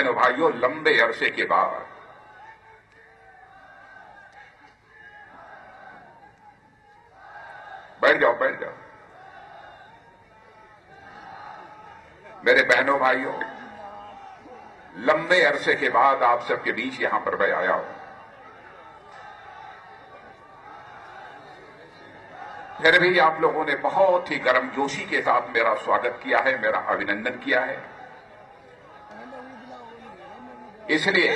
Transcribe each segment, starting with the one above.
बहनों भाइयों, लंबे अरसे के बाद बैठ जाओ मेरे बहनों भाइयों, लंबे अरसे के बाद आप सबके बीच यहां पर मैं आया हूं। फिर भी आप लोगों ने बहुत ही गर्मजोशी के साथ मेरा स्वागत किया है, मेरा अभिनंदन किया है। इसलिए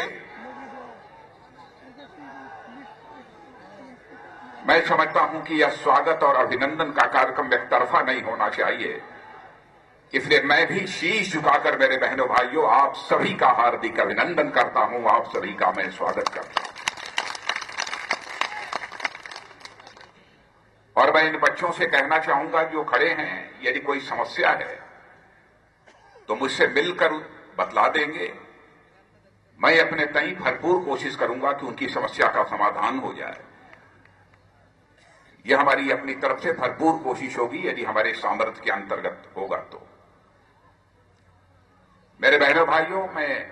मैं समझता हूं कि यह स्वागत और अभिनंदन का कार्यक्रम एक तरफा नहीं होना चाहिए। इसलिए मैं भी शीश झुकाकर मेरे बहनों भाइयों आप सभी का हार्दिक अभिनंदन करता हूं, आप सभी का मैं स्वागत करता हूं। और मैं इन बच्चों से कहना चाहूंगा जो खड़े हैं, यदि कोई समस्या है तो मुझसे मिलकर बतला देंगे। मैं अपने तई भरपूर कोशिश करूंगा कि उनकी समस्या का समाधान हो जाए। यह हमारी अपनी तरफ से भरपूर कोशिश होगी, यदि हमारे सामर्थ्य के अंतर्गत होगा तो। मेरे बहनों भाइयों, मैं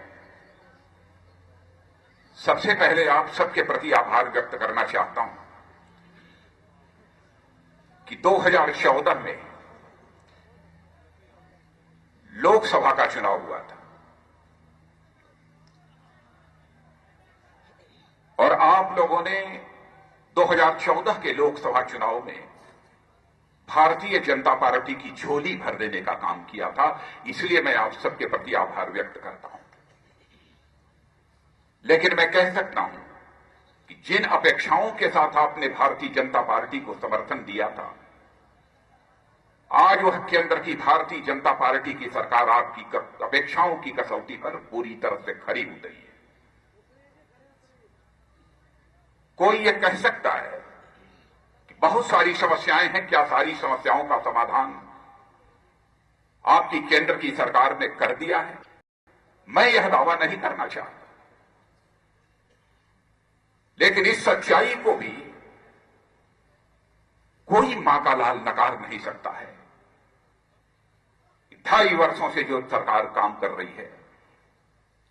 सबसे पहले आप सबके प्रति आभार व्यक्त करना चाहता हूं कि 2014 में लोकसभा का चुनाव हुआ था और आप लोगों ने 2014 के लोकसभा चुनाव में भारतीय जनता पार्टी की झोली भर देने का काम किया था। इसलिए मैं आप सबके प्रति आभार व्यक्त करता हूं। लेकिन मैं कह सकता हूं कि जिन अपेक्षाओं के साथ आपने भारतीय जनता पार्टी को समर्थन दिया था, आज वह केंद्र की भारतीय जनता पार्टी की सरकार आपकी अपेक्षाओं की कसौटी पर पूरी तरह से खरी उतरी है। कोई यह कह सकता है कि बहुत सारी समस्याएं हैं, क्या सारी समस्याओं का समाधान आपकी केंद्र की सरकार ने कर दिया है? मैं यह दावा नहीं करना चाहता, लेकिन इस सच्चाई को भी कोई मां का लाल नकार नहीं सकता है। 2.5 वर्षों से जो सरकार काम कर रही है,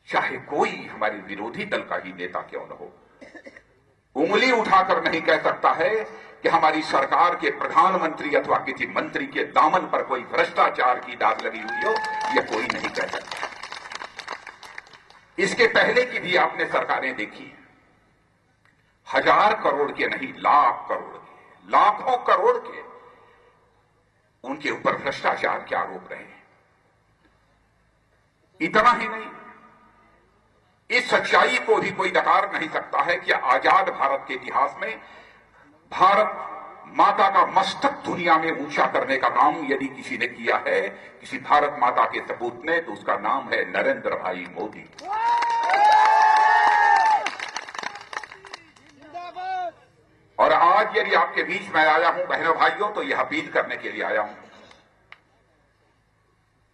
चाहे कोई हमारे विरोधी दल का ही नेता क्यों न हो, उंगली उठाकर नहीं कह सकता है कि हमारी सरकार के प्रधानमंत्री अथवा किसी मंत्री के दामन पर कोई भ्रष्टाचार की दाग लगी हुई हो, यह कोई नहीं कह सकता। इसके पहले की भी आपने सरकारें देखी हैं, 1000 करोड़ के नहीं, लाख करोड़ के, लाखों करोड़ के उनके ऊपर भ्रष्टाचार के आरोप रहे हैं। इतना ही नहीं, इस सच्चाई को भी कोई नकार नहीं सकता है कि आजाद भारत के इतिहास में भारत माता का मस्तक दुनिया में ऊंचा करने का काम यदि किसी ने किया है, किसी भारत माता के सपूत ने, तो उसका नाम है नरेंद्र भाई मोदी। और आज यदि आपके बीच में आया हूं बहनों भाइयों, तो यह अपील करने के लिए आया हूं।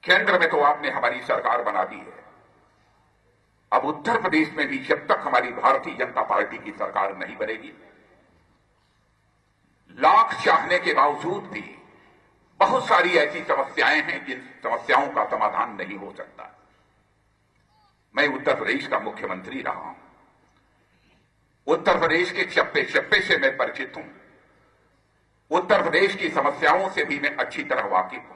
केंद्र में तो आपने हमारी सरकार बना दी है, अब उत्तर प्रदेश में भी जब तक हमारी भारतीय जनता पार्टी की सरकार नहीं बनेगी, लाख चाहने के बावजूद भी बहुत सारी ऐसी समस्याएं हैं जिन समस्याओं का समाधान नहीं हो सकता। मैं उत्तर प्रदेश का मुख्यमंत्री रहा हूं, उत्तर प्रदेश के चप्पे चप्पे से मैं परिचित हूं, उत्तर प्रदेश की समस्याओं से भी मैं अच्छी तरह वाकिफ हूं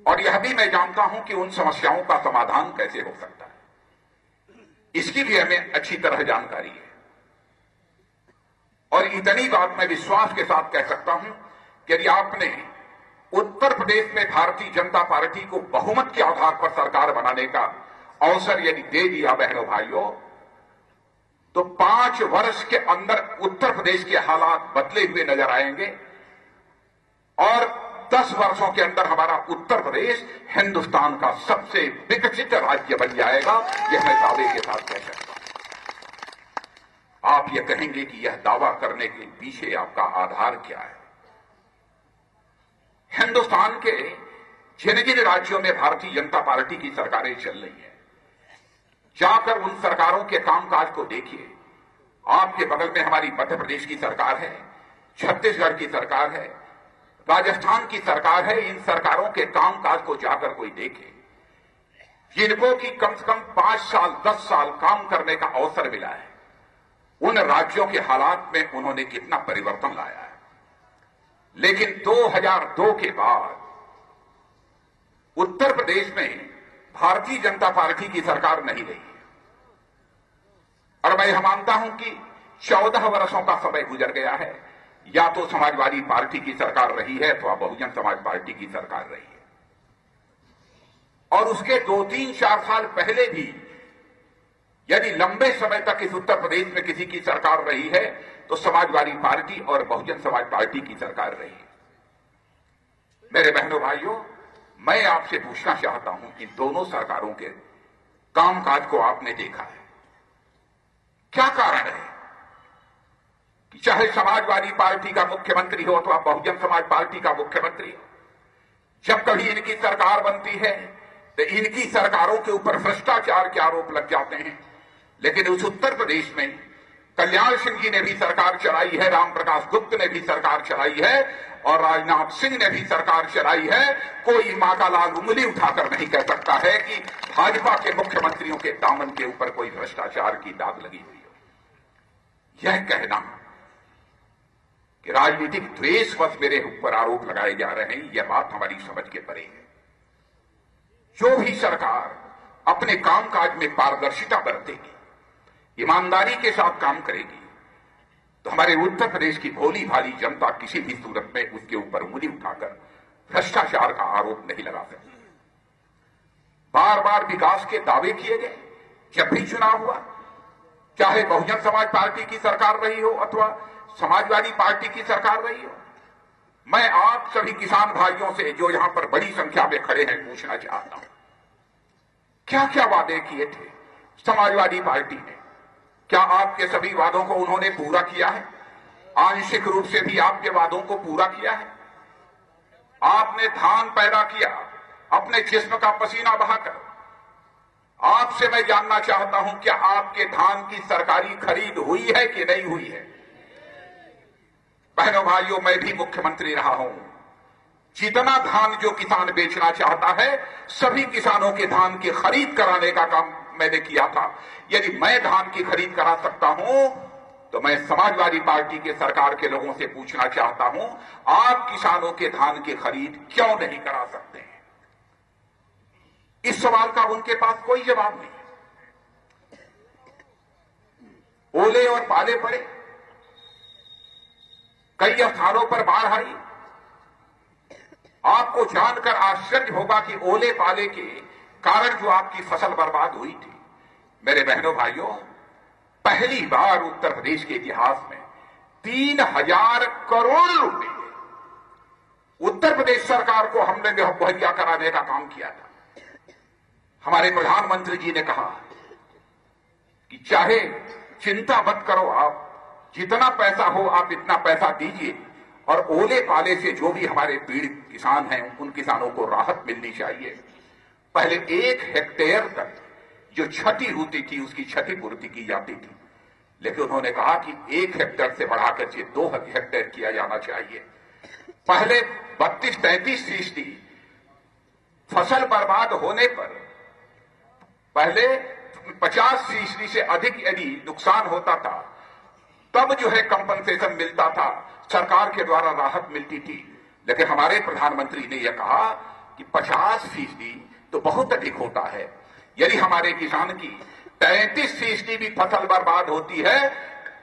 और यह भी मैं जानता हूं कि उन समस्याओं का समाधान कैसे हो सकता है, इसकी भी हमें अच्छी तरह जानकारी है। और इतनी बात मैं विश्वास के साथ कह सकता हूं कि यदि आपने उत्तर प्रदेश में भारतीय जनता पार्टी को बहुमत के आधार पर सरकार बनाने का अवसर यदि दे दिया बहनों भाइयों, तो 5 वर्ष के अंदर उत्तर प्रदेश के हालात बदले हुए नजर आएंगे और 10 वर्षों के अंदर हमारा उत्तर प्रदेश हिंदुस्तान का सबसे विकसित राज्य बन जाएगा। यह मैं दावे के साथ कह सकता हूं। आप यह कहेंगे कि यह दावा करने के पीछे आपका आधार क्या है? हिंदुस्तान के जिन जिन राज्यों में भारतीय जनता पार्टी की सरकारें चल रही हैं, जाकर उन सरकारों के कामकाज को देखिए। आपके बगल में हमारी मध्य प्रदेश की सरकार है, छत्तीसगढ़ की सरकार है, राजस्थान की सरकार है। इन सरकारों के कामकाज को जाकर कोई देखे, जिनको कि कम से कम 5 साल 10 साल काम करने का अवसर मिला है, उन राज्यों के हालात में उन्होंने कितना परिवर्तन लाया है। लेकिन 2002 के बाद उत्तर प्रदेश में भारतीय जनता पार्टी की सरकार नहीं रही है। और मैं यह मानता हूं कि 14 वर्षों का समय गुजर गया है। या तो समाजवादी पार्टी की सरकार रही है अथवा बहुजन समाज पार्टी की सरकार रही है। और उसके 2-3-4 साल पहले भी यदि लंबे समय तक इस उत्तर प्रदेश में किसी की सरकार रही है तो समाजवादी पार्टी और बहुजन समाज पार्टी की सरकार रही है। मेरे बहनों भाइयों, मैं आपसे पूछना चाहता हूं कि दोनों सरकारों के कामकाज को आपने देखा है, क्या कारण है कि चाहे समाजवादी पार्टी का मुख्यमंत्री हो अथवा बहुजन समाज पार्टी का मुख्यमंत्री हो, जब कभी इनकी सरकार बनती है तो इनकी सरकारों के ऊपर भ्रष्टाचार के आरोप लग जाते हैं। लेकिन उस उत्तर प्रदेश में कल्याण सिंह जी ने भी सरकार चलाई है, राम प्रकाश गुप्त ने भी सरकार चलाई है और राजनाथ सिंह ने भी सरकार चलाई है। कोई मां का लाल उंगली उठाकर नहीं कह सकता है कि भाजपा के मुख्यमंत्रियों के दामन के ऊपर कोई भ्रष्टाचार की दाग लगी हुई हो। यह कहना कि राजनीतिक द्वेषवश मेरे ऊपर आरोप लगाए जा रहे हैं, यह बात हमारी समझ के परे है। जो भी सरकार अपने कामकाज में पारदर्शिता बरतेगी, ईमानदारी के साथ काम करेगी, तो हमारे उत्तर प्रदेश की भोली भाली जनता किसी भी सूरत में उसके ऊपर उंगली उठाकर भ्रष्टाचार का आरोप नहीं लगा सकती। बार बार विकास के दावे किए गए, जब भी चुनाव हुआ, चाहे बहुजन समाज पार्टी की सरकार रही हो अथवा समाजवादी पार्टी की सरकार रही हो। मैं आप सभी किसान भाइयों से जो यहां पर बड़ी संख्या में खड़े हैं पूछना चाहता हूं, क्या क्या वादे किए थे समाजवादी पार्टी ने? क्या आपके सभी वादों को उन्होंने पूरा किया है? आंशिक रूप से भी आपके वादों को पूरा किया है? आपने धान पैदा किया अपने जिस्म का पसीना बहाकर। आपसे मैं जानना चाहता हूं, क्या आपके धान की सरकारी खरीद हुई है कि नहीं हुई है? बहनों भाइयों, मैं भी मुख्यमंत्री रहा हूं। जितना धान जो किसान बेचना चाहता है, सभी किसानों के धान की खरीद कराने का काम मैंने किया था। यदि मैं धान की खरीद करा सकता हूं तो मैं समाजवादी पार्टी के सरकार के लोगों से पूछना चाहता हूं, आप किसानों के धान की खरीद क्यों नहीं करा सकते हैं? इस सवाल का उनके पास कोई जवाब नहीं है। ओले और पाले पड़े, कई स्थानों पर बाढ़ आई। आपको जानकर आश्चर्य होगा कि ओले पाले के कारण जो आपकी फसल बर्बाद हुई थी, मेरे बहनों भाइयों, पहली बार उत्तर प्रदेश के इतिहास में 3000 करोड़ रुपए उत्तर प्रदेश सरकार को हमने मुहैया कराने का काम किया था। हमारे प्रधानमंत्री जी ने कहा कि चाहे चिंता मत करो, आप जितना पैसा हो आप इतना पैसा दीजिए और ओले पाले से जो भी हमारे पीड़ित किसान हैं उन किसानों को राहत मिलनी चाहिए। पहले 1 हेक्टेयर तक जो क्षति होती थी उसकी क्षतिपूर्ति की जाती थी, लेकिन उन्होंने कहा कि 1 हेक्टेयर से बढ़ाकर 2 हेक्टेयर किया जाना चाहिए। पहले 32-33% फसल बर्बाद होने पर पहले 50% से अधिक यदि नुकसान होता था तब जो है कंपनसेशन मिलता था, सरकार के द्वारा राहत मिलती थी। लेकिन हमारे प्रधानमंत्री ने यह कहा कि 50% तो बहुत अधिक होता है। यदि हमारे किसान की 33% भी फसल बर्बाद होती है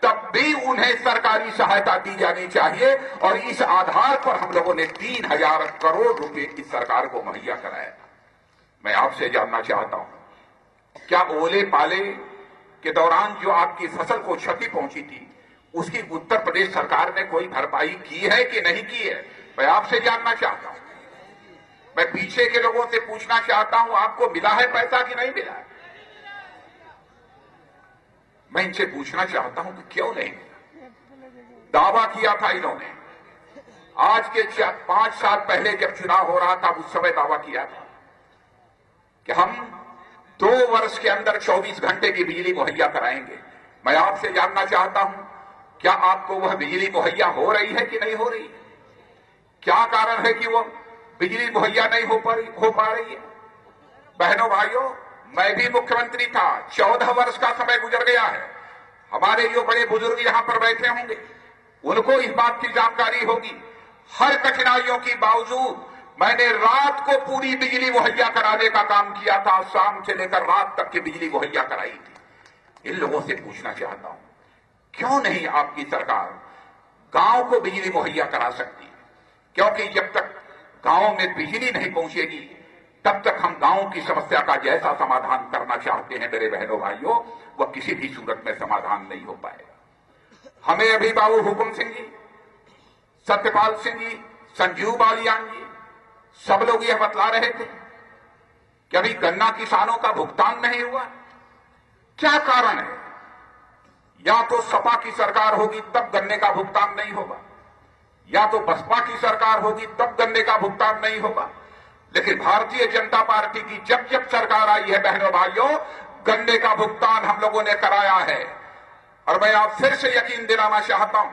तब भी उन्हें सरकारी सहायता दी जानी चाहिए। और इस आधार पर हम लोगों ने 3000 करोड़ रुपए इस सरकार को मुहैया कराया था। मैं आपसे जानना चाहता हूं, क्या ओले पाले के दौरान जो आपकी फसल को क्षति पहुंची थी उसकी उत्तर प्रदेश सरकार ने कोई भरपाई की है कि नहीं की है? मैं आपसे जानना चाहता हूं। मैं पीछे के लोगों से पूछना चाहता हूं, आपको मिला है पैसा कि नहीं मिला? मैं इनसे पूछना चाहता हूं कि क्यों नहीं मिला? दावा किया था इन्होंने, आज के 5 साल पहले जब चुनाव हो रहा था उस समय दावा किया था कि हम 2 वर्ष के अंदर 24 घंटे की बिजली मुहैया कराएंगे। मैं आपसे जानना चाहता हूं, क्या आपको वह बिजली मुहैया हो रही है कि नहीं हो रही? क्या कारण है कि वो बिजली मुहैया नहीं हो पा रही है? बहनों भाइयों, मैं भी मुख्यमंत्री था, 14 वर्ष का समय गुजर गया है। हमारे जो बड़े बुजुर्ग यहां पर बैठे होंगे उनको इस बात की जानकारी होगी। हर कठिनाइयों के बावजूद मैंने रात को पूरी बिजली मुहैया कराने का काम किया था, शाम से लेकर रात तक की बिजली मुहैया कराई थी। इन लोगों से पूछना चाहता हूं, क्यों नहीं आपकी सरकार गांव को बिजली मुहैया करा सकती? क्योंकि जब तक गांव में बिजली नहीं पहुंचेगी तब तक हम गांव की समस्या का जैसा समाधान करना चाहते हैं मेरे बहनों भाइयों, वह किसी भी सूरत में समाधान नहीं हो पाएगा। हमें अभी बाबू हुकुम सिंह जी, सत्यपाल सिंह जी, संजीव बालियान जी, सब लोग यह बतला रहे थे कि अभी गन्ना किसानों का भुगतान नहीं हुआ। क्या कारण है? या तो सपा की सरकार होगी तब गन्ने का भुगतान नहीं होगा, या तो बसपा की सरकार होगी तब गन्ने का भुगतान नहीं होगा। लेकिन भारतीय जनता पार्टी की जब जब सरकार आई है बहनों भाइयों, गन्ने का भुगतान हम लोगों ने कराया है। और मैं आप फिर से यकीन दिलाना चाहता हूं,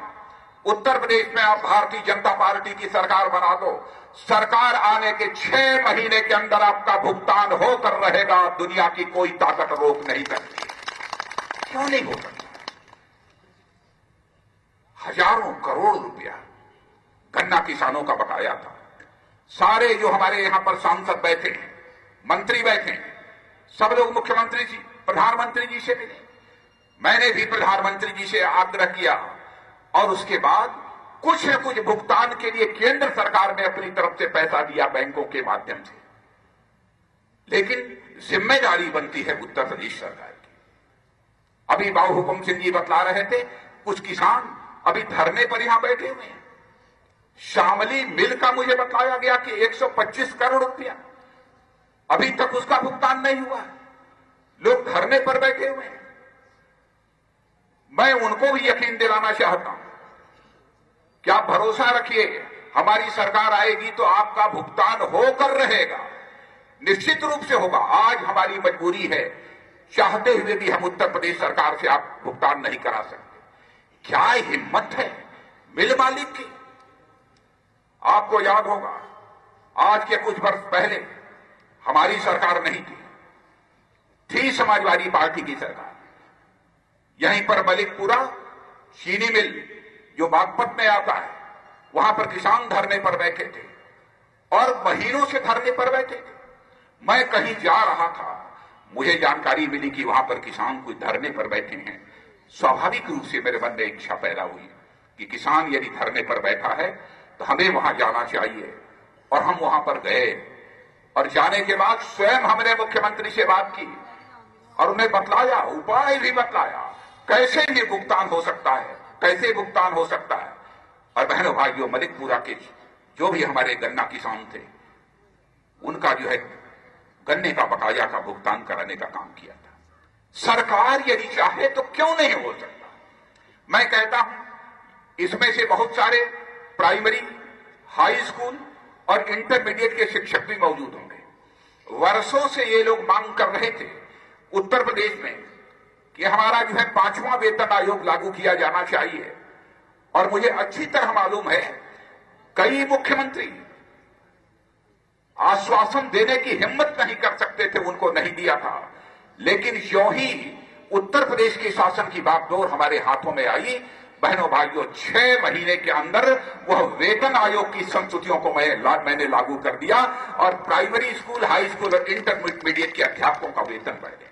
उत्तर प्रदेश में आप भारतीय जनता पार्टी की सरकार बना दो, सरकार आने के 6 महीने के अंदर आपका भुगतान होकर रहेगा। दुनिया की कोई ताकत रोक नहीं सकती। क्यों नहीं हो सकता? हजारों करोड़ रुपया गन्ना किसानों का बकाया था। सारे जो हमारे यहां पर सांसद बैठे हैं, मंत्री बैठे हैं, सब लोग मुख्यमंत्री जी, प्रधानमंत्री जी से मिले। मैंने भी प्रधानमंत्री जी से आग्रह किया और उसके बाद कुछ न कुछ भुगतान के लिए केंद्र सरकार ने अपनी तरफ से पैसा दिया बैंकों के माध्यम से। लेकिन जिम्मेदारी बनती है उत्तर प्रदेश सरकार की। अभी बाबू हुकुम सिंह जी बतला रहे थे, कुछ किसान अभी धरने पर यहां बैठे हुए हैं। शामली मिल का मुझे बताया गया कि 125 करोड़ रुपया अभी तक उसका भुगतान नहीं हुआ। लोग धरने पर बैठे हुए हैं। मैं उनको भी यकीन दिलाना चाहता हूं कि आप भरोसा रखिए, हमारी सरकार आएगी तो आपका भुगतान होकर रहेगा, निश्चित रूप से होगा। आज हमारी मजबूरी है, चाहते हुए भी हम उत्तर प्रदेश सरकार से आप भुगतान नहीं करा सकते। क्या हिम्मत है मिल मालिक की? आपको याद होगा, आज के कुछ वर्ष पहले हमारी सरकार नहीं थी समाजवादी पार्टी की सरकार। यहीं पर मलिकपुरा चीनी मिल जो बागपत में आता है, वहां पर किसान धरने पर बैठे थे और महीनों से धरने पर बैठे थे। मैं कहीं जा रहा था, मुझे जानकारी मिली कि वहां पर किसान कोई धरने पर बैठे हैं। स्वाभाविक रूप से मेरे मन में इच्छा पैदा हुई कि किसान यदि धरने पर बैठा है तो हमें वहां जाना चाहिए। और हम वहां पर गए और जाने के बाद स्वयं हमने मुख्यमंत्री से बात की और उन्हें बतलाया, उपाय भी बतलाया, कैसे ये भुगतान हो सकता है, कैसे भुगतान हो सकता है। और बहनों भाइयों, मलिकपुरा के जो भी हमारे गन्ना किसान थे, उनका जो है गन्ने का बकाया का भुगतान कराने का काम किया था। सरकार यदि चाहे तो क्यों नहीं हो सकता? मैं कहता हूं, इसमें से बहुत सारे प्राइमरी, हाई स्कूल और इंटरमीडिएट के शिक्षक भी मौजूद होंगे। वर्षों से ये लोग मांग कर रहे थे उत्तर प्रदेश में कि हमारा जो है 5वां वेतन आयोग लागू किया जाना चाहिए। और मुझे अच्छी तरह मालूम है, कई मुख्यमंत्री आश्वासन देने की हिम्मत नहीं कर सकते थे, उनको नहीं दिया था। लेकिन जो ही उत्तर प्रदेश के शासन की बागडोर हमारे हाथों में आई, बहनों भाइयों, 6 महीने के अंदर वह वेतन आयोग की संस्तुतियों को मैंने लागू कर दिया और प्राइमरी स्कूल, हाई स्कूल और इंटरमीडिएट के अध्यापकों का वेतन बढ़ गया।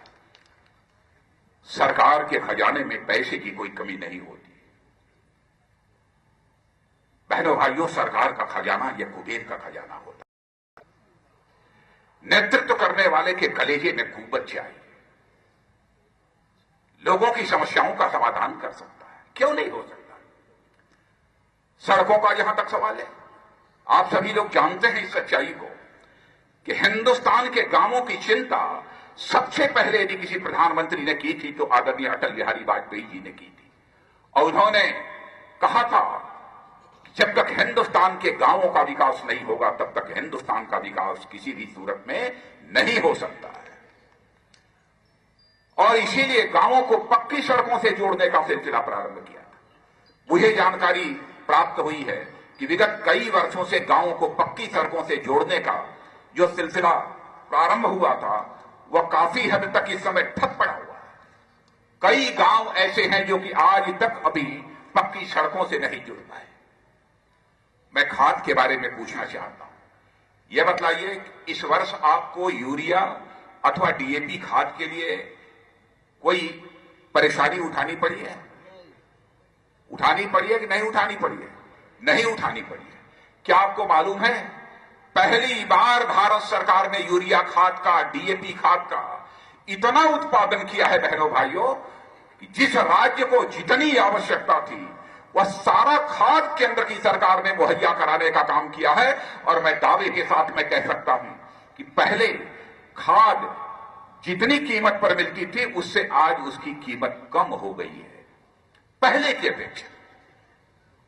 सरकार के खजाने में पैसे की कोई कमी नहीं होती। बहनों भाइयों, सरकार का खजाना यह कुबेर का खजाना होता है। नेतृत्व करने वाले के कलेजे में कुव्वत चाहिए, लोगों की समस्याओं का समाधान कर सकता है। क्यों नहीं हो सकता? सड़कों का जहां तक सवाल है, आप सभी लोग जानते हैं इस सच्चाई को कि हिंदुस्तान के गांवों की चिंता सबसे पहले यदि किसी प्रधानमंत्री ने की थी तो आदरणीय अटल बिहारी वाजपेयी जी ने की थी। और उन्होंने कहा था कि जब तक हिंदुस्तान के गांवों का विकास नहीं होगा तब तक हिंदुस्तान का विकास किसी भी सूरत में नहीं हो सकता है। और इसीलिए गांवों को पक्की सड़कों से जोड़ने का सिलसिला प्रारंभ किया था। मुझे जानकारी प्राप्त हुई है कि विगत कई वर्षों से गांवों को पक्की सड़कों से जोड़ने का जो सिलसिला प्रारंभ हुआ था वह काफी हद तक इस समय ठप पड़ा हुआ है। कई गांव ऐसे हैं जो कि आज तक अभी पक्की सड़कों से नहीं जुड़ पाए। मैं खाद के बारे में पूछना चाहता हूं, यह बतलाइए इस वर्ष आपको यूरिया अथवा डीएपी खाद के लिए कोई परेशानी उठानी पड़ी है? उठानी पड़ी है कि नहीं उठानी पड़ी है? नहीं उठानी पड़ी है। क्या आपको मालूम है, पहली बार भारत सरकार ने यूरिया खाद का, डीएपी खाद का इतना उत्पादन किया है बहनों भाइयों, कि जिस राज्य को जितनी आवश्यकता थी वह सारा खाद केंद्र की सरकार ने मुहैया कराने का काम किया है। और मैं दावे के साथ मैं कह सकता हूं कि पहले खाद जितनी कीमत पर मिलती थी उससे आज उसकी कीमत कम हो गई है पहले की अपेक्षा।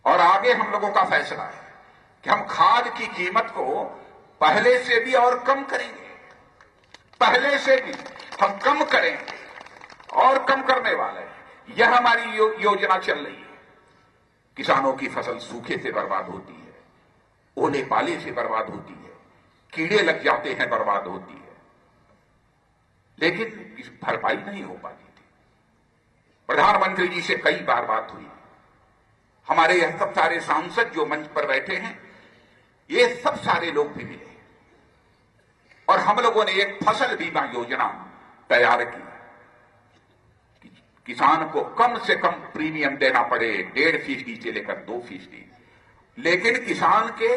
और आगे हम लोगों का फैसला है कि हम खाद की कीमत को पहले से भी और कम करेंगे, पहले से भी हम कम करेंगे और कम करने वाले हैं। यह हमारी योजना चल रही है। किसानों की फसल सूखे से बर्बाद होती है, ओले पाले से बर्बाद होती है, कीड़े लग जाते हैं, बर्बाद होती है, लेकिन इस भरपाई नहीं हो पाती थी। प्रधानमंत्री जी से कई बार बात हुई, हमारे यह सब सारे सांसद जो मंच पर बैठे हैं ये सब सारे लोग भी मिले और हम लोगों ने एक फसल बीमा योजना तैयार की। किसान को कम से कम प्रीमियम देना पड़े, 1.5% से लेकर 2%, लेकिन किसान के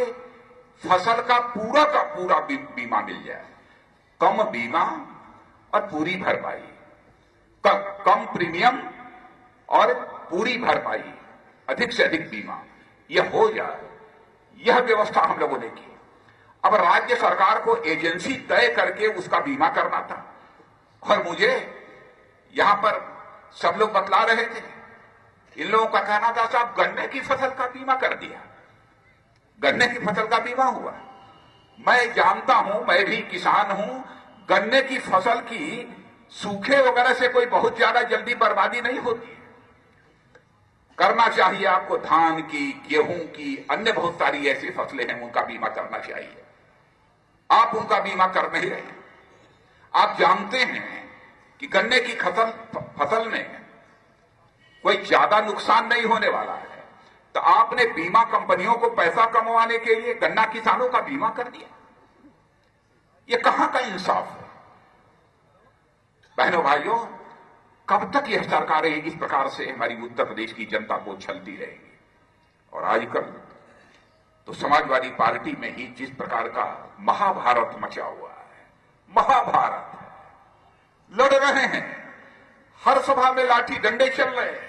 फसल का पूरा बीमा मिल जाए। कम बीमा और पूरी भरपाई, कम प्रीमियम और पूरी भरपाई, अधिक से अधिक बीमा, यह हो जाए, यह व्यवस्था हम लोगों ने की। अब राज्य सरकार को एजेंसी तय करके उसका बीमा करना था। और मुझे यहां पर सब लोग बतला रहे थे, इन लोगों का कहना था साहब गन्ने की फसल का बीमा कर दिया, गन्ने की फसल का बीमा हुआ। मैं जानता हूं, मैं भी किसान हूं, गन्ने की फसल की सूखे वगैरह से कोई बहुत ज्यादा जल्दी बर्बादी नहीं होती। करना चाहिए आपको धान की, गेहूं की, अन्य बहुत सारी ऐसी फसलें हैं उनका बीमा करना चाहिए। आप उनका बीमा कर नहीं रहे। आप जानते हैं कि गन्ने की फसल में कोई ज्यादा नुकसान नहीं होने वाला है, तो आपने बीमा कंपनियों को पैसा कमवाने के लिए गन्ना किसानों का बीमा कर दिया। ये कहां का इंसाफ है? बहनों भाइयों, कब तक यह सरकारें इस प्रकार से हमारी उत्तर प्रदेश की जनता को छलती रहेंगी? और आजकल तो समाजवादी पार्टी में ही जिस प्रकार का महाभारत मचा हुआ है, महाभारत लड़ रहे हैं, हर सभा में लाठी डंडे चल रहे हैं,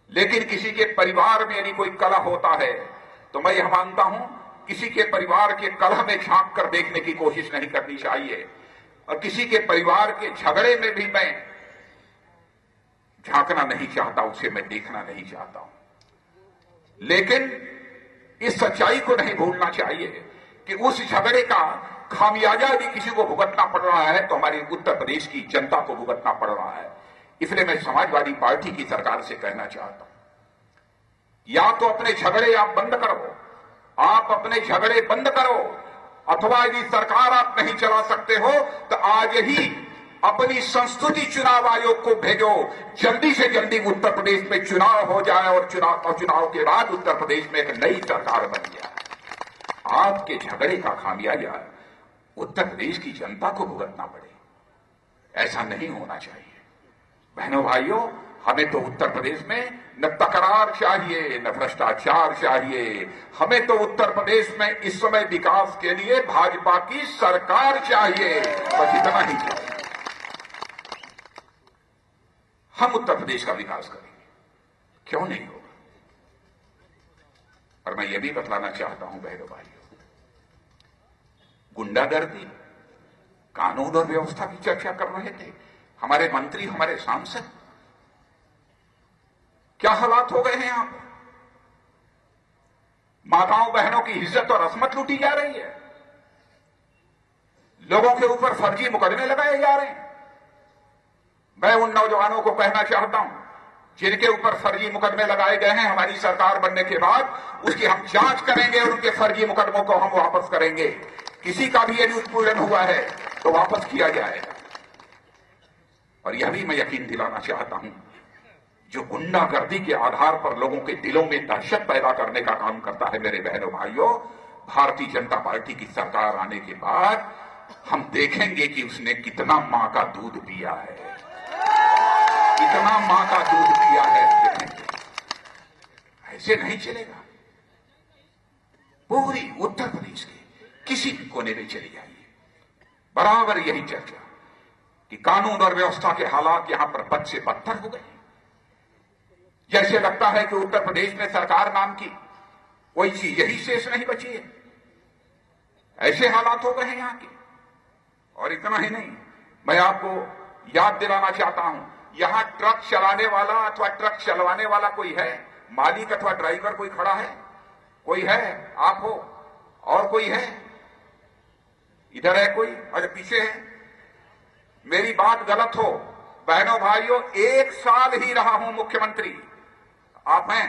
लेकिन किसी के परिवार में यदि कोई कलह होता है तो मैं यह मानता हूं किसी के परिवार के कलह में झांक कर देखने की कोशिश नहीं करनी चाहिए। और किसी के परिवार के झगड़े में भी मैं झांकना नहीं चाहता, उसे मैं देखना नहीं चाहता हूं। लेकिन इस सच्चाई को नहीं भूलना चाहिए कि उस झगड़े का खामियाजा यदि किसी को भुगतना पड़ रहा है तो हमारी उत्तर प्रदेश की जनता को भुगतना पड़ रहा है। इसलिए मैं समाजवादी पार्टी की सरकार से कहना चाहता हूं, या तो अपने झगड़े आप बंद करो, आप अपने झगड़े बंद करो, अथवा यदि सरकार आप नहीं चला सकते हो तो आज ही अपनी संस्तुति चुनाव आयोग को भेजो, जल्दी से जल्दी उत्तर प्रदेश में चुनाव हो जाए और चुनाव के बाद उत्तर प्रदेश में एक नई सरकार बन जाए। आपके झगड़े का खामियाजा उत्तर प्रदेश की जनता को भुगतना पड़े, ऐसा नहीं होना चाहिए। बहनों भाइयों, हमें तो उत्तर प्रदेश में न तकरार चाहिए, न भ्रष्टाचार चाहिए। हमें तो उत्तर प्रदेश में इस समय विकास के लिए भाजपा की सरकार चाहिए, बस इतना ही चाहिए। हम उत्तर प्रदेश का विकास करेंगे, क्यों नहीं होगा। और मैं यह भी बतलाना चाहता हूं बहनों भाइयों, गुंडागर्दी, कानून और व्यवस्था की चर्चा कर रहे थे हमारे मंत्री, हमारे सांसद, क्या हालात हो गए हैं यहां पर? माताओं बहनों की इज्जत और असमत लूटी जा रही है, लोगों के ऊपर फर्जी मुकदमे लगाए जा रहे हैं। मैं उन नौजवानों को कहना चाहता हूं जिनके ऊपर फर्जी मुकदमे लगाए गए हैं, हमारी सरकार बनने के बाद उसकी हम जांच करेंगे और उनके फर्जी मुकदमों को हम वापस करेंगे। किसी का भी यदि उत्पीड़न हुआ है तो वापस किया जाएगा। और यह भी मैं यकीन दिलाना चाहता हूं, जो गुंडागर्दी के आधार पर लोगों के दिलों में दहशत पैदा करने का काम करता है, मेरे बहनों भाइयों, भारतीय जनता पार्टी की सरकार आने के बाद हम देखेंगे कि उसने कितना मां का दूध पिया है, कितना मां का दूध पिया है। ऐसे नहीं चलेगा। पूरी उत्तर प्रदेश के किसी भी कोने में चली जाइए, बराबर यही चर्चा कि कानून और व्यवस्था के हालात यहां पर बद से बदतर हो गए। जैसे लगता है कि उत्तर प्रदेश में सरकार नाम की कोई चीज यही शेष नहीं बची है। ऐसे हालात हो गए हैं यहां के। और इतना ही नहीं, मैं आपको याद दिलाना चाहता हूं, यहां ट्रक चलाने वाला अथवा ट्रक चलवाने वाला कोई है, मालिक अथवा ड्राइवर कोई खड़ा है? कोई है? आप हो? और कोई है? इधर है कोई? अरे पीछे है। मेरी बात गलत हो बहनों भाइयों, 1 साल ही रहा हूं मुख्यमंत्री। आप हैं,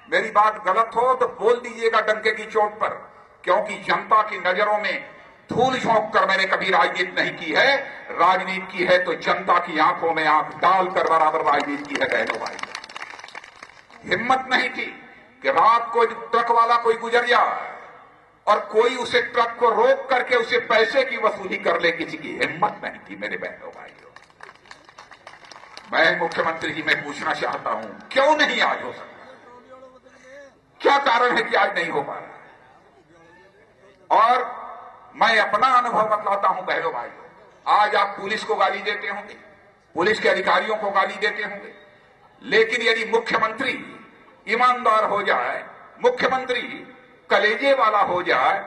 मेरी बात गलत हो तो बोल दीजिएगा डंके की चोट पर, क्योंकि जनता की नजरों में धूल झोंक कर मैंने कभी राजनीति नहीं की है। राजनीति की है तो जनता की आंखों में आंख डालकर बराबर राजनीति की है बहनों भाई। हिम्मत नहीं थी कि रात को ट्रक वाला कोई गुजर जाए और कोई उसे ट्रक को रोक करके उसे पैसे की वसूली कर ले, किसी की हिम्मत नहीं थी मेरे बहनों भाइयों। मैं मुख्यमंत्री जी मैं पूछना चाहता हूं, क्यों नहीं आज हो सकता? क्या कारण है कि आज नहीं हो पा रहा? और मैं अपना अनुभव बतलाता हूं बहनों भाइयों। आज आप पुलिस को गाली देते होंगे, पुलिस के अधिकारियों को गाली देते होंगे, लेकिन यदि मुख्यमंत्री ईमानदार हो जाए, मुख्यमंत्री कलेजे वाला हो जाए,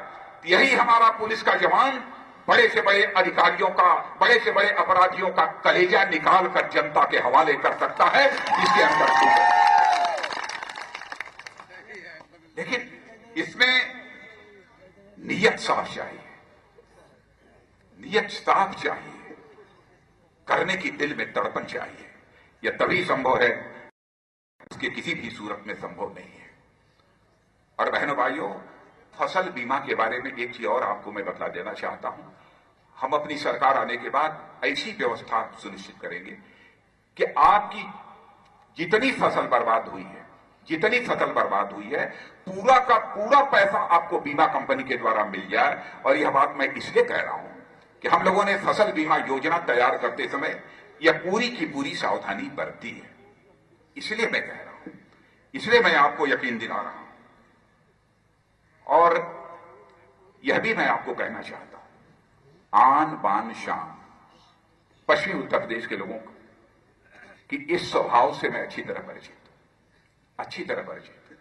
तो यही हमारा पुलिस का जवान बड़े से बड़े अधिकारियों का, बड़े से बड़े अपराधियों का कलेजा निकाल कर जनता के हवाले कर सकता है। इसके अंदर लेकिन इसमें नियत साफ चाहिए, नियत साफ चाहिए, करने की दिल में तड़पन चाहिए। यह तभी संभव है, उसके किसी भी सूरत में संभव नहीं है। और बहनों भाइयों, फसल बीमा के बारे में एक चीज और आपको मैं बतला देना चाहता हूं। हम अपनी सरकार आने के बाद ऐसी व्यवस्था सुनिश्चित करेंगे कि आपकी जितनी फसल बर्बाद हुई है, जितनी फसल बर्बाद हुई है, पूरा का पूरा पैसा आपको बीमा कंपनी के द्वारा मिल जाए। और यह बात मैं इसलिए कह रहा हूं कि हम लोगों ने फसल बीमा योजना तैयार करते समय यह पूरी की पूरी सावधानी बरती है। इसलिए मैं कह रहा हूं, इसलिए मैं आपको यकीन दिला रहा हूं। और यह भी मैं आपको कहना चाहता हूं, आन बान शान पश्चिमी उत्तर प्रदेश के लोगों को कि इस स्वभाव से मैं अच्छी तरह परिचित हूं, अच्छी तरह परिचित हूं।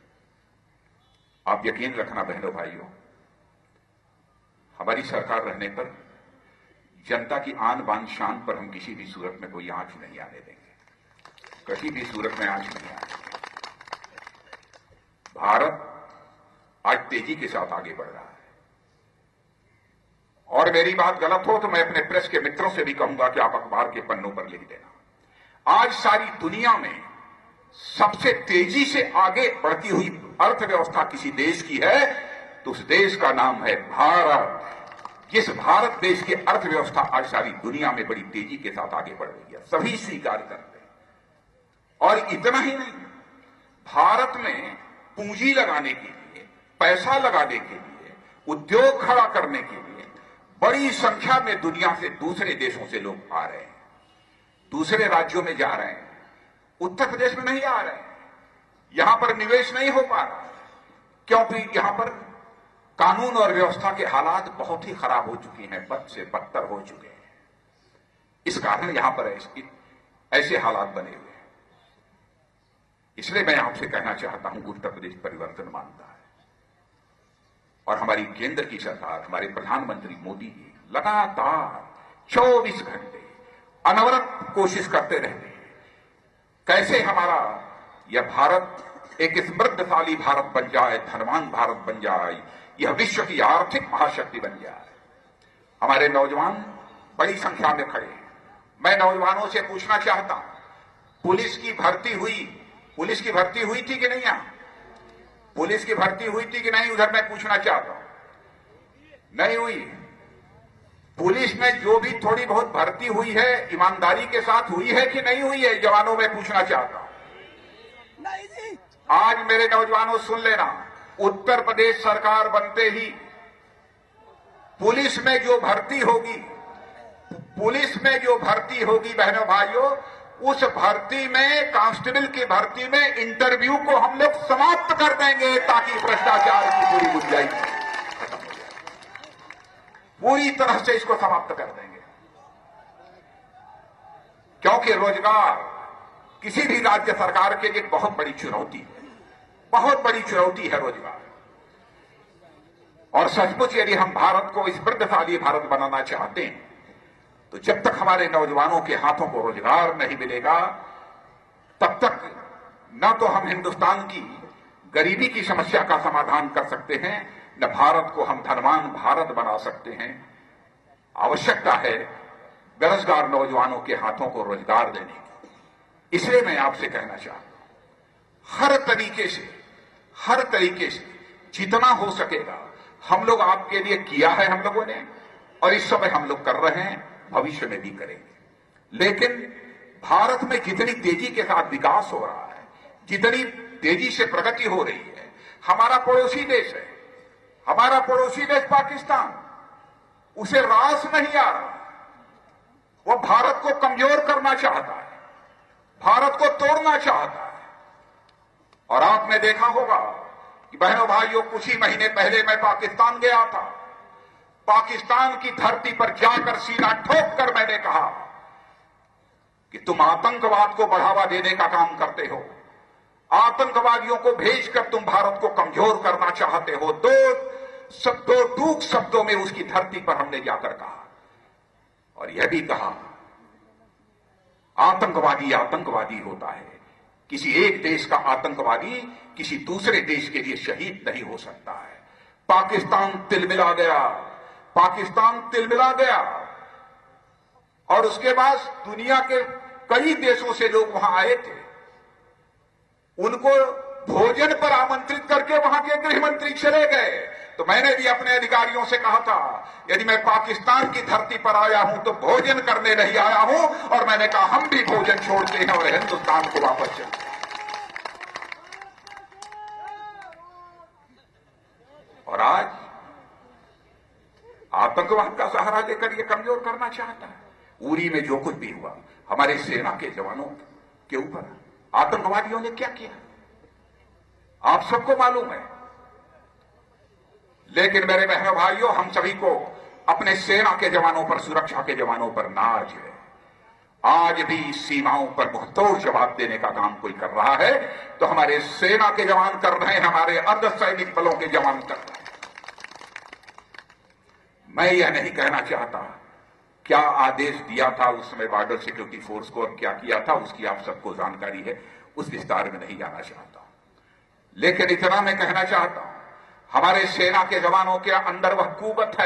आप यकीन रखना बहनों भाइयों, हमारी सरकार रहने पर जनता की आन बान शान पर हम किसी भी सूरत में कोई आंच नहीं आने देंगे, किसी भी सूरत में आंच नहीं आने देंगे। भारत आज तेजी के साथ आगे बढ़ रहा है। और मेरी बात गलत हो तो मैं अपने प्रेस के मित्रों से भी कहूंगा कि आप अखबार के पन्नों पर लिख देना। आज सारी दुनिया में सबसे तेजी से आगे बढ़ती हुई अर्थव्यवस्था किसी देश की है तो उस देश का नाम है भारत। जिस भारत देश की अर्थव्यवस्था आज सारी दुनिया में बड़ी तेजी के साथ आगे बढ़ रही है, सभी स्वीकार करते हैं। और इतना ही नहीं, भारत में पूंजी लगाने के लिए, पैसा लगाने के लिए, उद्योग खड़ा करने के लिए बड़ी संख्या में दुनिया से, दूसरे देशों से लोग आ रहे हैं, दूसरे राज्यों में जा रहे हैं, उत्तर प्रदेश में नहीं आ रहे हैं। यहां पर निवेश नहीं हो पा रहा क्योंकि यहां पर कानून और व्यवस्था के हालात बहुत ही खराब हो चुके हैं, बद से बदतर हो चुके हैं। इस कारण यहां पर ऐसे हालात बने हुए हैं। इसलिए मैं आपसे कहना चाहता हूं कि उत्तर प्रदेश परिवर्तन मांगता है और हमारी केंद्र की सरकार, हमारे प्रधानमंत्री मोदी जी लगातार 24 घंटे अनवरत कोशिश करते रहते हैं कैसे हमारा यह भारत एक समृद्धशाली भारत बन जाए, धनवान भारत बन जाए, यह विश्व की आर्थिक महाशक्ति बन जाए। हमारे नौजवान बड़ी संख्या में खड़े हैं। मैं नौजवानों से पूछना चाहता हूं, पुलिस की भर्ती हुई थी कि नहीं? यहां पुलिस की भर्ती हुई थी कि नहीं? उधर मैं पूछना चाहता हूं। नहीं हुई। पुलिस में जो भी थोड़ी बहुत भर्ती हुई है ईमानदारी के साथ हुई है कि नहीं हुई है, जवानों में पूछना चाहता हूं। आज मेरे नौजवानों सुन लेना, उत्तर प्रदेश सरकार बनते ही पुलिस में जो भर्ती होगी बहनों भाइयों, उस भर्ती में, कांस्टेबल की भर्ती में इंटरव्यू को हम लोग समाप्त कर देंगे ताकि भ्रष्टाचार की पूरी गुंजाइश खत्म हो जाए। पूरी तरह से इसको समाप्त कर देंगे, क्योंकि रोजगार किसी भी राज्य सरकार के लिए बहुत बड़ी चुनौती है, बहुत बड़ी चुनौती है रोजगार। और सचमुच यदि हम भारत को समृद्धशाली भारत बनाना चाहते हैं तो जब तक हमारे नौजवानों के हाथों को रोजगार नहीं मिलेगा, तब तक न तो हम हिंदुस्तान की गरीबी की समस्या का समाधान कर सकते हैं, न भारत को हम धनवान भारत बना सकते हैं। आवश्यकता है बेरोजगार नौजवानों के हाथों को रोजगार देने की। इसलिए मैं आपसे कहना चाहता हूं, हर तरीके से जितना हो सकेगा हम लोग आपके लिए किया है हम लोगों ने, और इस समय हम लोग कर रहे हैं, भविष्य में भी करेंगे। लेकिन भारत में जितनी तेजी के साथ विकास हो रहा है, जितनी तेजी से प्रगति हो रही है, हमारा पड़ोसी देश है, हमारा पड़ोसी देश पाकिस्तान, उसे रास नहीं आ रहा। वो भारत को कमजोर करना चाहता है, भारत को तोड़ना चाहता है। और आपने देखा होगा कि बहनों भाइयों, कुछ ही महीने पहले मैं पाकिस्तान गया था। पाकिस्तान की धरती पर जाकर सीना ठोक कर मैंने कहा कि तुम आतंकवाद को बढ़ावा देने का काम करते हो, आतंकवादियों को भेजकर तुम भारत को कमजोर करना चाहते हो। दो टूक शब्दों में उसकी धरती पर हमने जाकर कहा, और यह भी कहा आतंकवादी आतंकवादी होता है, किसी एक देश का आतंकवादी किसी दूसरे देश के लिए शहीद नहीं हो सकता है। पाकिस्तान तिलमिला गया, और उसके बाद दुनिया के कई देशों से लोग वहां आए थे। उनको भोजन पर आमंत्रित करके वहां के गृह मंत्री चले गए। तो मैंने भी अपने अधिकारियों से कहा था, यदि मैं पाकिस्तान की धरती पर आया हूं तो भोजन करने नहीं आया हूं, और मैंने कहा हम भी भोजन छोड़ते हैं और हिंदुस्तान को वापस चलते हैं। और आज आतंकवाद का सहारा लेकर यह कमजोर करना चाहता है। उरी में जो कुछ भी हुआ, हमारे सेना के जवानों के ऊपर आतंकवादियों ने क्या किया आप सबको मालूम है। लेकिन मेरे बहनों भाइयों, हम सभी को अपने सेना के जवानों पर, सुरक्षा के जवानों पर नाज है। आज भी सीमाओं पर मुंहतोड़ जवाब देने का काम कोई कर रहा है तो हमारे सेना के जवान कर रहे हैं, हमारे अर्धसैनिक बलों के जवान कर रहे हैं। मैं यह नहीं कहना चाहता क्या आदेश दिया था उस समय बॉर्डर सिक्योरिटी फोर्स को और क्या किया था, उसकी आप सबको जानकारी है, उस विस्तार में नहीं जाना चाहता। लेकिन इतना मैं कहना चाहता हूं, हमारे सेना के जवानों के अंदर वह कुवत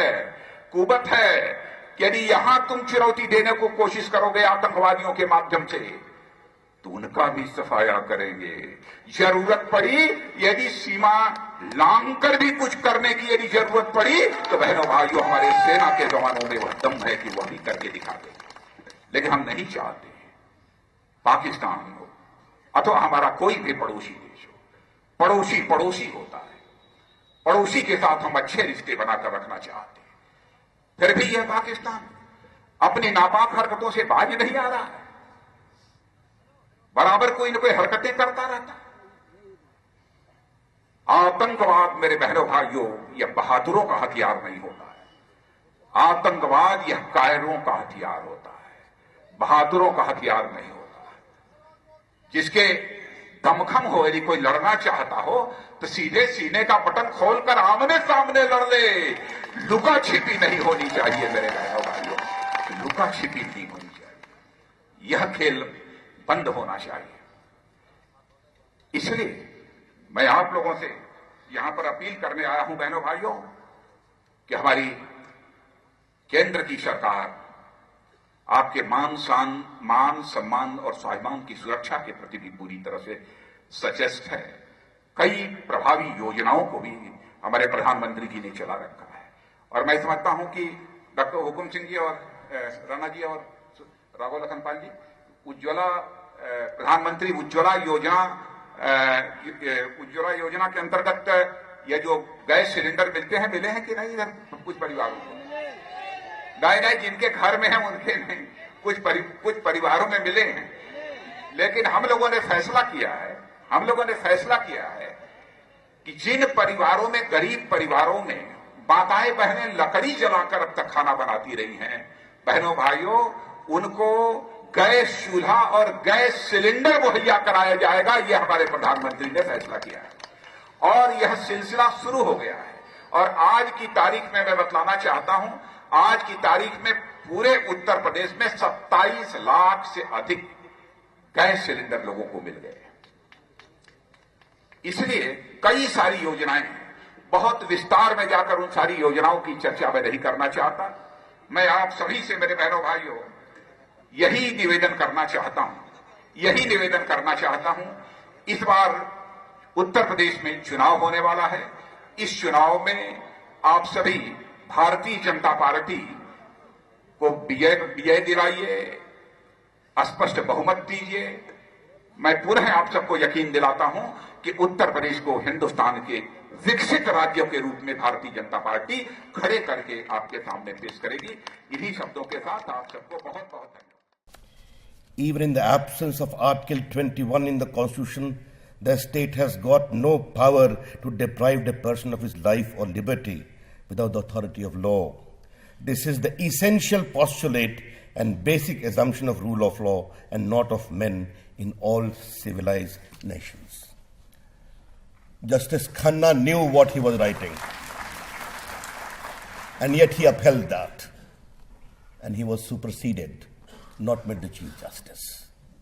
है कि यदि यहां तुम चुनौती देने को कोशिश करोगे आतंकवादियों के माध्यम से तो उनका भी सफाया करेंगे। जरूरत पड़ी, यदि सीमा लांग कर भी कुछ करने की यदि जरूरत पड़ी तो बहनों भाइयों, हमारे सेना के जवानों में वह दम है कि वह भी करके दिखा देंगे। लेकिन हम नहीं चाहते पाकिस्तान हो अथवा हमारा कोई भी पड़ोसी देश हो, पड़ोसी होता है, पड़ोसी के साथ हम अच्छे रिश्ते बनाकर रखना चाहते हैं। फिर भी यह पाकिस्तान अपनी नापाक हरकतों से बाज नहीं आ रहा है, बराबर कोई न कोई हरकतें करता रहता है। आतंकवाद मेरे बहनों भाइयों, यह बहादुरों का हथियार नहीं होता है। आतंकवाद यह कायरों का हथियार होता है, बहादुरों का हथियार नहीं होता है। जिसके दमखम हो, यदि कोई लड़ना चाहता हो तो सीधे सीने का बटन खोलकर आमने सामने लड़ ले। लुका छिपी नहीं होनी चाहिए मेरे बहनों भाइयों, लुका छिपी नहीं होनी चाहिए। यह खेल बंद होना चाहिए। इसलिए मैं आप लोगों से यहां पर अपील करने आया हूं बहनों भाइयों कि हमारी केंद्र की सरकार आपके मान सम्मान और स्वाभिमान की सुरक्षा के प्रति भी पूरी तरह से सचेत है। कई प्रभावी योजनाओं को भी हमारे प्रधानमंत्री जी ने चला रखा है और मैं समझता हूं कि डॉक्टर हुकुम सिंह जी और राणा जी और राघव लखनपाल जी, उज्ज्वला प्रधानमंत्री उज्ज्वला योजना के अंतर्गत ये जो गैस सिलेंडर मिलते हैं, मिले हैं कि नहीं इधर कुछ परिवारों को? नहीं, जिनके घर में है उनके नहीं, कुछ परिवारों में मिले हैं। लेकिन हम लोगों ने फैसला किया है कि जिन परिवारों में, गरीब परिवारों में माताएं बहनें लकड़ी जलाकर अब तक खाना बनाती रही हैं, बहनों भाइयों, उनको गैस चूल्हा और गैस सिलेंडर मुहैया कराया जाएगा। यह हमारे प्रधानमंत्री ने फैसला किया है और यह सिलसिला शुरू हो गया है। और आज की तारीख में मैं बतलाना चाहता हूं, आज की तारीख में पूरे उत्तर प्रदेश में 27 लाख से अधिक गैस सिलेंडर लोगों को मिल गए। इसलिए कई सारी योजनाएं हैं, बहुत विस्तार में जाकर उन सारी योजनाओं की चर्चा मैं नहीं करना चाहता। मैं आप सभी से, मेरे बहनों भाइयों, यही निवेदन करना चाहता हूं। इस बार उत्तर प्रदेश में चुनाव होने वाला है। इस चुनाव में आप सभी भारतीय जनता पार्टी को विजय दिलाइए, स्पष्ट बहुमत दीजिए। मैं पुनः आप सबको यकीन दिलाता हूं कि उत्तर प्रदेश को हिंदुस्तान के विकसित राज्य के रूप में भारतीय जनता पार्टी खड़े करके आपके सामने पेश करेगी। इन्हीं शब्दों के साथ आप सबको बहुत बहुत धन्यवाद। Even in the absence of Article 21 in the Constitution, the state has got no power to deprive a person of his life or liberty without the authority of law. This is the essential postulate and basic assumption of rule of law and not of men in all civilized nations. Justice Khanna knew what he was writing, and yet he upheld that, and he was superseded, not made the Chief Justice.